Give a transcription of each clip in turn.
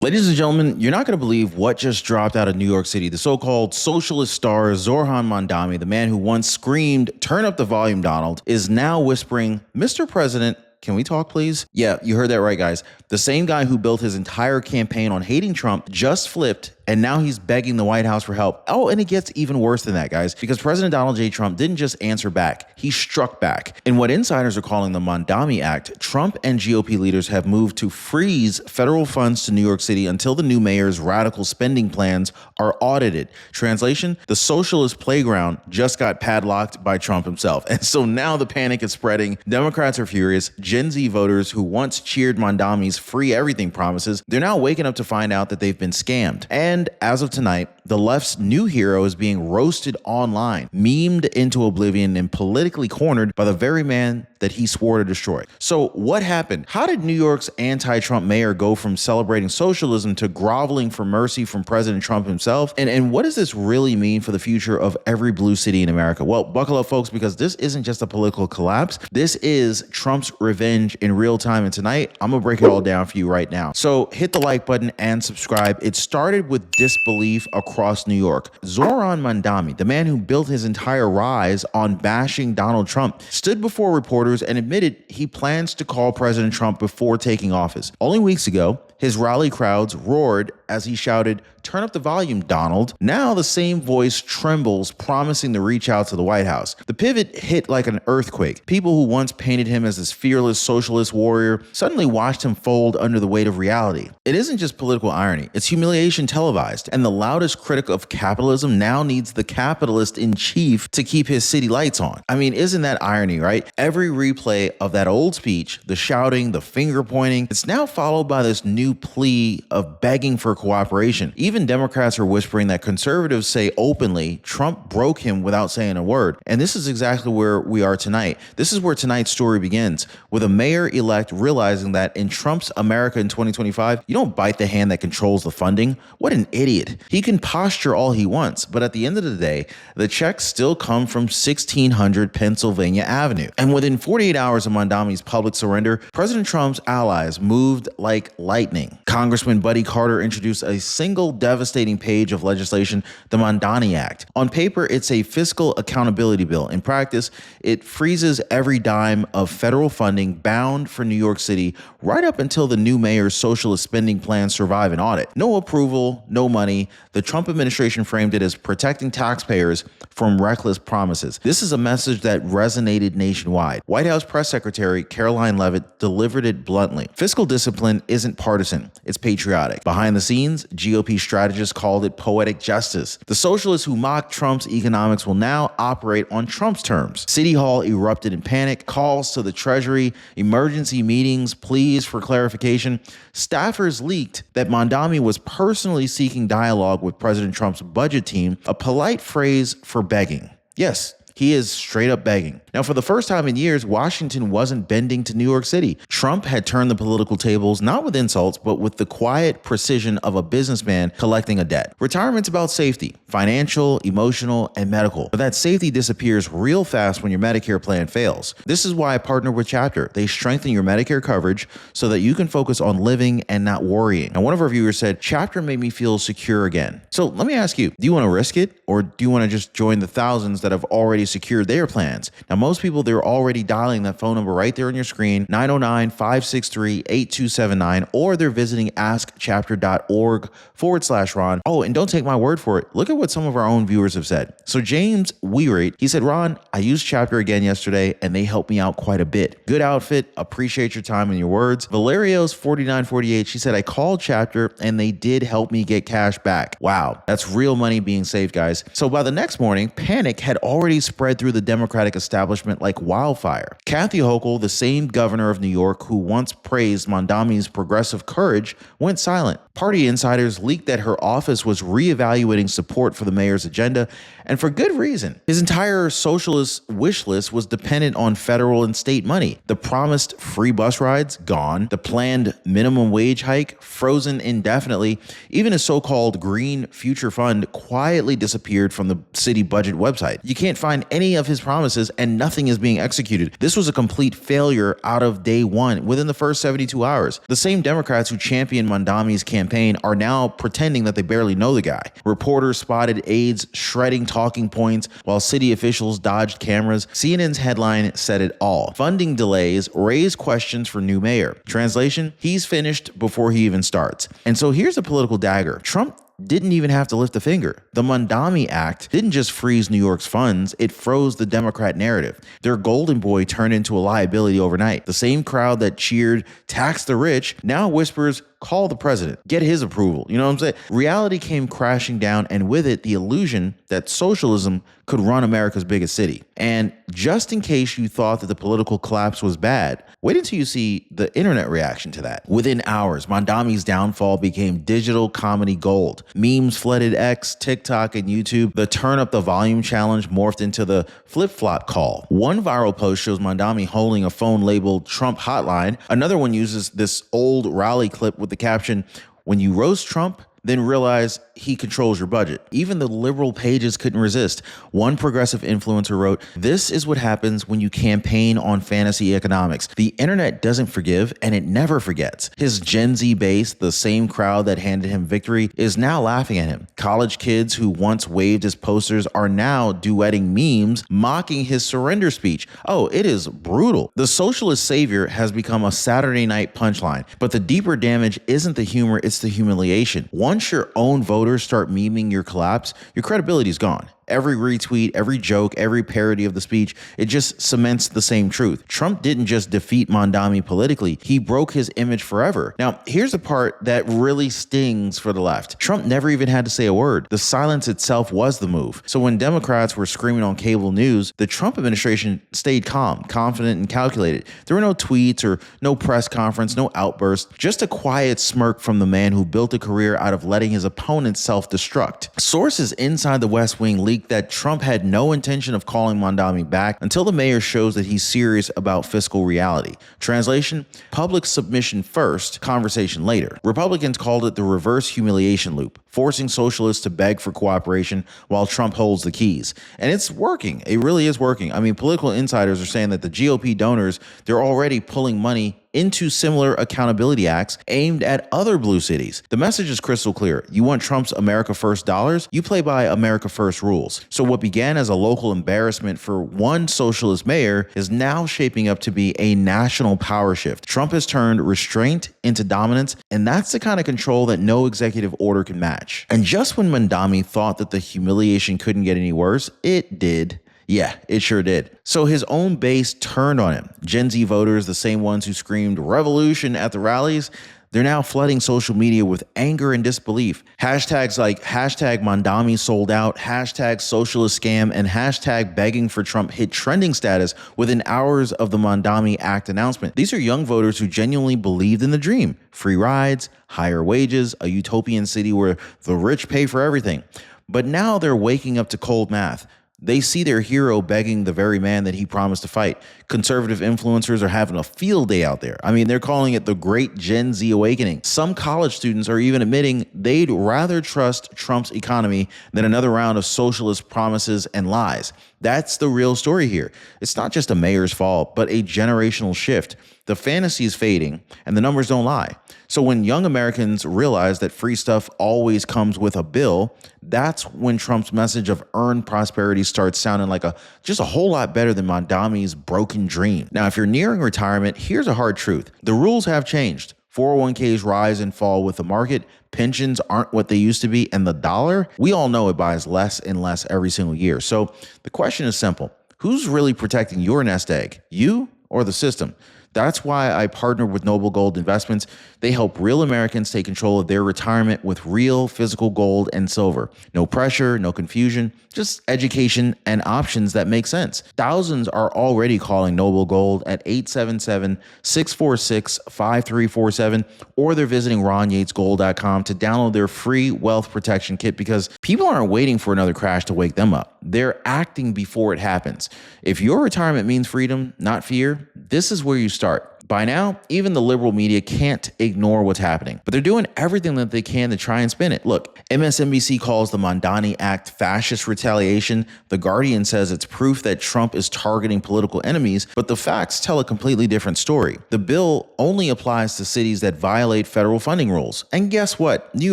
Ladies and gentlemen, you're not going to believe what just dropped out of New York City. The so-called socialist star Zoran Mandami, the man who once screamed, "Turn up the volume, Donald," is now whispering, "Mr. President, can we talk, please?" Yeah, you heard that right, guys. The same guy who built his entire campaign on hating Trump just flipped, and now he's begging the White House for help. Oh, and it gets even worse than that, guys, because President Donald J. Trump didn't just answer back. He struck back. In what insiders are calling the Mandami Act, Trump and GOP leaders have moved to freeze federal funds to New York City until the new mayor's radical spending plans are audited. Translation, the socialist playground just got padlocked by Trump himself. And so now the panic is spreading. Democrats are furious. Gen Z voters who once cheered Mandami's free everything promises, they're now waking up to find out that they've been scammed. And as of tonight, the left's new hero is being roasted online, memed into oblivion, and politically cornered by the very man that he swore to destroy. So what happened? How did New York's anti-Trump mayor go from celebrating socialism to groveling for mercy from President Trump himself? And what does this really mean for the future of every blue city in America? Well, buckle up, folks, because this isn't just a political collapse. This is Trump's revenge in real time. And tonight, I'm gonna break it all down for you right now. So hit the like button and subscribe. It started with disbelief across New York. Zoran Mandami, the man who built his entire rise on bashing Donald Trump, stood before reporters and admitted he plans to call President Trump before taking office. Only weeks ago, his rally crowds roared as he shouted, "Turn up the volume, Donald." Now the same voice trembles, promising to reach out to the White House. The pivot hit like an earthquake. People who once painted him as this fearless socialist warrior suddenly watched him fold under the weight of reality. It isn't just political irony, it's humiliation televised. And the loudest critic of capitalism now needs the capitalist in chief to keep his city lights on. I mean, isn't that irony, right? Every replay of that old speech, the shouting, the finger pointing, it's now followed by this new plea of begging for cooperation. Even Democrats are whispering that conservatives say openly Trump broke him without saying a word. And this is exactly where we are tonight. This is where tonight's story begins, with a mayor-elect realizing that in Trump's America in 2025, you don't bite the hand that controls the funding. What an idiot. He can posture all he wants, but at the end of the day, the checks still come from 1600 Pennsylvania Avenue. And within 48 hours of Mandami's public surrender, President Trump's allies moved like lightning. Congressman Buddy Carter introduced a single devastating page of legislation, the Mandani Act. On paper, it's a fiscal accountability bill. In practice, it freezes every dime of federal funding bound for New York City right up until the new mayor's socialist spending plans survive an audit. No approval, no money. The Trump administration framed it as protecting taxpayers from reckless promises. This is a message that resonated nationwide. White House Press Secretary Caroline Leavitt delivered it bluntly. Fiscal discipline isn't partisan, it's patriotic. Behind the scenes, GOP strategists called it poetic justice. The socialists who mocked Trump's economics will now operate on Trump's terms. City Hall erupted in panic, calls to the Treasury, emergency meetings, pleas for clarification. Staffers leaked that Mandami was personally seeking dialogue with President Trump's budget team, a polite phrase for begging. Yes, he is straight up begging. Now, for the first time in years, Washington wasn't bending to New York City. Trump had turned the political tables, not with insults, but with the quiet precision of a businessman collecting a debt. Retirement's about safety, financial, emotional, and medical. But that safety disappears real fast when your Medicare plan fails. This is why I partner with Chapter. They strengthen your Medicare coverage so that you can focus on living and not worrying. And one of our viewers said, "Chapter made me feel secure again." So let me ask you, do you want to risk it? Or do you want to just join the thousands that have already secured their plans? Now, most people, they're already dialing that phone number right there on your screen, 909-563-8279, or they're visiting askchapter.org/Ron. Oh, and don't take my word for it. Look at what some of our own viewers have said. So James Weirate, he said, "Ron, I used Chapter again yesterday, and they helped me out quite a bit. Good outfit. Appreciate your time and your words." Valerios 4948, she said, "I called Chapter, and they did help me get cash back." Wow, that's real money being saved, guys. So by the next morning, panic had already spread through the Democratic establishment like wildfire. Kathy Hochul, the same governor of New York who once praised Mandami's progressive courage, went silent. Party insiders leaked that her office was reevaluating support for the mayor's agenda, and for good reason. His entire socialist wish list was dependent on federal and state money. The promised free bus rides, gone. The planned minimum wage hike, frozen indefinitely. Even a so-called Green Future Fund quietly disappeared from the city budget website. You can't find any of his promises, and nothing is being executed. This was a complete failure out of day one, within the first 72 hours. The same Democrats who championed Mandami's campaign campaign are now pretending that they barely know the guy. Reporters spotted aides shredding talking points while city officials dodged cameras. CNN's headline said it all. Funding delays raise questions for new mayor. Translation, he's finished before he even starts. And so here's a political dagger. Trump didn't even have to lift a finger. The Mandami Act didn't just freeze New York's funds, it froze the Democrat narrative. Their golden boy turned into a liability overnight. The same crowd that cheered tax the rich now whispers, call the president, get his approval. You know what I'm saying? Reality came crashing down, and with it, the illusion that socialism could run America's biggest city. And just in case you thought that the political collapse was bad, wait until you see the internet reaction to that. Within hours, Mandami's downfall became digital comedy gold. Memes flooded X, TikTok, and YouTube. The turn up the volume challenge morphed into the flip-flop call. One viral post shows Mandami holding a phone labeled Trump Hotline. Another one uses this old rally clip with the caption, "When you roast Trump, then realize he controls your budget." Even the liberal pages couldn't resist. One progressive influencer wrote, "This is what happens when you campaign on fantasy economics. The internet doesn't forgive, and it never forgets." His Gen Z base, the same crowd that handed him victory, is now laughing at him. College kids who once waved his posters are now duetting memes, mocking his surrender speech. Oh, it is brutal. The socialist savior has become a Saturday night punchline, but the deeper damage isn't the humor, it's the humiliation. Once your own voters start memeing your collapse, your credibility is gone. Every retweet, every joke, every parody of the speech, it just cements the same truth. Trump didn't just defeat Mandami politically, he broke his image forever. Now, here's the part that really stings for the left. Trump never even had to say a word. The silence itself was the move. So when Democrats were screaming on cable news, the Trump administration stayed calm, confident, and calculated. There were no tweets or no press conference, no outburst, just a quiet smirk from the man who built a career out of letting his opponents self-destruct. Sources inside the West Wing leaked that Trump had no intention of calling Mandami back until the mayor shows that he's serious about fiscal reality. Translation, public submission first, conversation later. Republicans called it the reverse humiliation loop, forcing socialists to beg for cooperation while Trump holds the keys. And it's working. It really is working. I mean, political insiders are saying that the GOP donors, they're already pulling money into similar accountability acts aimed at other blue cities. The message is crystal clear. You want Trump's America First dollars? You play by America First rules. So what began as a local embarrassment for one socialist mayor is now shaping up to be a national power shift. Trump has turned restraint into dominance, and that's the kind of control that no executive order can match. And just when Mandami thought that the humiliation couldn't get any worse, it did. Yeah, it sure did. So his own base turned on him. Gen Z voters, the same ones who screamed revolution at the rallies, they're now flooding social media with anger and disbelief. Hashtags like hashtag Mandami sold out, hashtag socialist scam, and hashtag begging for Trump hit trending status within hours of the Mandami Act announcement. These are young voters who genuinely believed in the dream. Free rides, higher wages, a utopian city where the rich pay for everything. But now they're waking up to cold math. They see their hero begging the very man that he promised to fight. Conservative influencers are having a field day out there. I mean, they're calling it the Great Gen Z Awakening. Some college students are even admitting they'd rather trust Trump's economy than another round of socialist promises and lies. That's the real story here. It's not just a mayor's fault, but a generational shift. The fantasy is fading, and the numbers don't lie. So when young Americans realize that free stuff always comes with a bill, that's when Trump's message of earned prosperity starts sounding like just a whole lot better than Mandami's broken dream. Now, if you're nearing retirement, here's a hard truth. The rules have changed. 401ks rise and fall with the market. Pensions aren't what they used to be. And the dollar, we all know it buys less and less every single year. So the question is simple. Who's really protecting your nest egg? You or the system? That's why I partnered with Noble Gold Investments. They help real Americans take control of their retirement with real physical gold and silver. No pressure, no confusion, just education and options that make sense. Thousands are already calling Noble Gold at 877-646-5347, or they're visiting RonYatesGold.com to download their free wealth protection kit, because people aren't waiting for another crash to wake them up. They're acting before it happens. If your retirement means freedom, not fear, this is where you start. By now, even the liberal media can't ignore what's happening, but they're doing everything that they can to try and spin it. Look, MSNBC calls the Mandani Act fascist retaliation. The Guardian says it's proof that Trump is targeting political enemies, but the facts tell a completely different story. The bill only applies to cities that violate federal funding rules. And guess what? New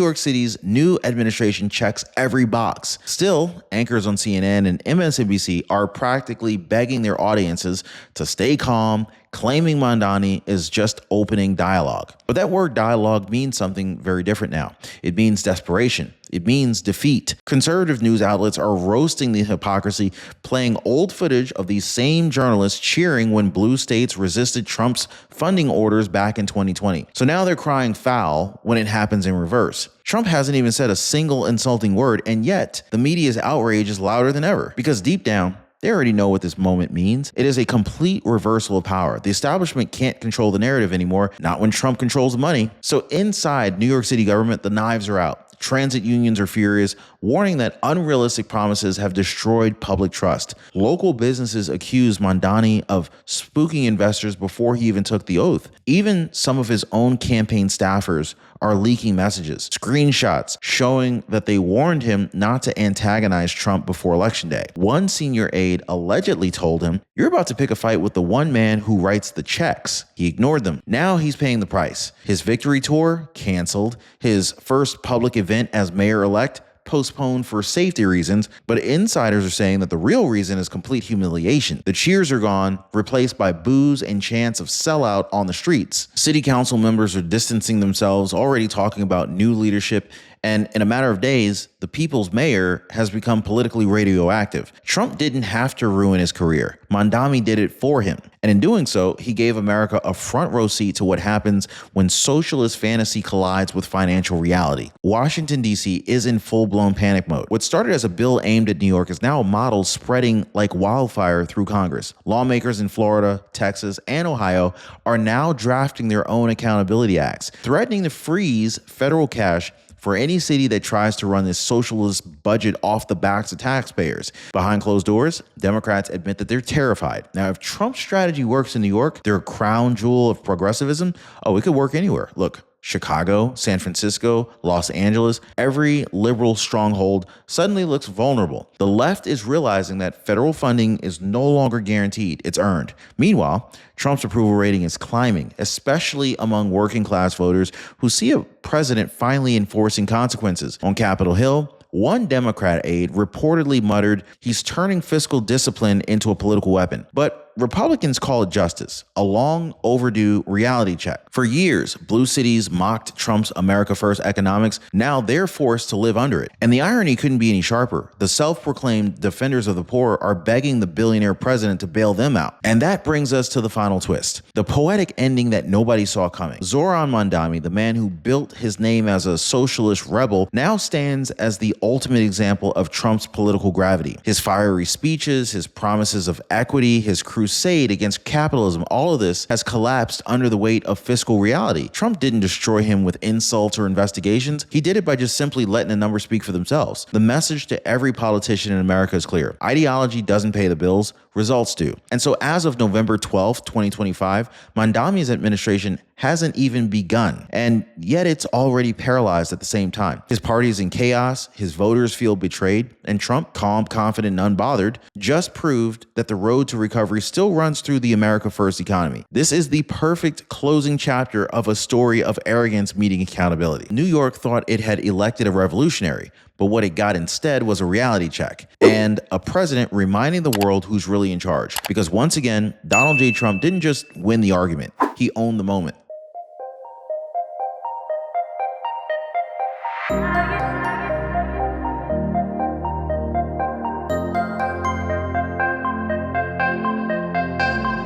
York City's new administration checks every box. Still, anchors on CNN and MSNBC are practically begging their audiences to stay calm, claiming Mandani is just opening dialogue. But that word dialogue means something very different now. It means desperation. It means defeat. Conservative news outlets are roasting the hypocrisy, playing old footage of these same journalists cheering when blue states resisted Trump's funding orders back in 2020. So now they're crying foul when it happens in reverse. Trump hasn't even said a single insulting word, and yet the media's outrage is louder than ever. Because deep down, they already know what this moment means. It is a complete reversal of power. The establishment can't control the narrative anymore, not when Trump controls the money. So inside New York City government, the knives are out. Transit unions are furious, warning that unrealistic promises have destroyed public trust. Local businesses accuse Mandani of spooking investors before he even took the oath. Even some of his own campaign staffers are leaking messages, screenshots showing that they warned him not to antagonize Trump before Election Day. One senior aide allegedly told him, "You're about to pick a fight with the one man who writes the checks." He ignored them. Now he's paying the price. His victory tour canceled. His first public event as mayor-elect postponed for safety reasons, but insiders are saying that the real reason is complete humiliation. The cheers are gone, replaced by boos and chants of sellout on the streets. City council members are distancing themselves, already talking about new leadership, and in a matter of days, the people's mayor has become politically radioactive. Trump didn't have to ruin his career. Mandami did it for him. And in doing so, he gave America a front row seat to what happens when socialist fantasy collides with financial reality. Washington, D.C. is in full-blown panic mode. What started as a bill aimed at New York is now a model spreading like wildfire through Congress. Lawmakers in Florida, Texas, and Ohio are now drafting their own accountability acts, threatening to freeze federal cash for any city that tries to run this socialist budget off the backs of taxpayers. Behind closed doors, Democrats admit that they're terrified. Now, if Trump's strategy works in New York, their crown jewel of progressivism, it could work anywhere. Look, Chicago, San Francisco, Los Angeles, every liberal stronghold suddenly looks vulnerable. The left is realizing that federal funding is no longer guaranteed, it's earned. Meanwhile, Trump's approval rating is climbing, especially among working class voters who see a president finally enforcing consequences. On Capitol Hill, one Democrat aide reportedly muttered he's turning fiscal discipline into a political weapon. But Republicans call it justice, a long overdue reality check. For years, blue cities mocked Trump's America First economics. Now they're forced to live under it. And the irony couldn't be any sharper. The self-proclaimed defenders of the poor are begging the billionaire president to bail them out. And that brings us to the final twist, the poetic ending that nobody saw coming. Zohran Mandami, the man who built his name as a socialist rebel, now stands as the ultimate example of Trump's political gravity. His fiery speeches, his promises of equity, his crusade against capitalism, all of this has collapsed under the weight of fiscal reality. Trump didn't destroy him with insults or investigations. He did it by just simply letting the numbers speak for themselves. The message to every politician in America is clear. Ideology doesn't pay the bills, results do. And so as of November 12th, 2025, Mandami's administration hasn't even begun, and yet it's already paralyzed at the same time. His party is in chaos, his voters feel betrayed, and Trump, calm, confident, and unbothered, just proved that the road to recovery still runs through the America First economy. This is the perfect closing chapter of a story of arrogance meeting accountability. New York thought it had elected a revolutionary, but what it got instead was a reality check and a president reminding the world who's really in charge. Because once again, Donald J. Trump didn't just win the argument, he owned the moment.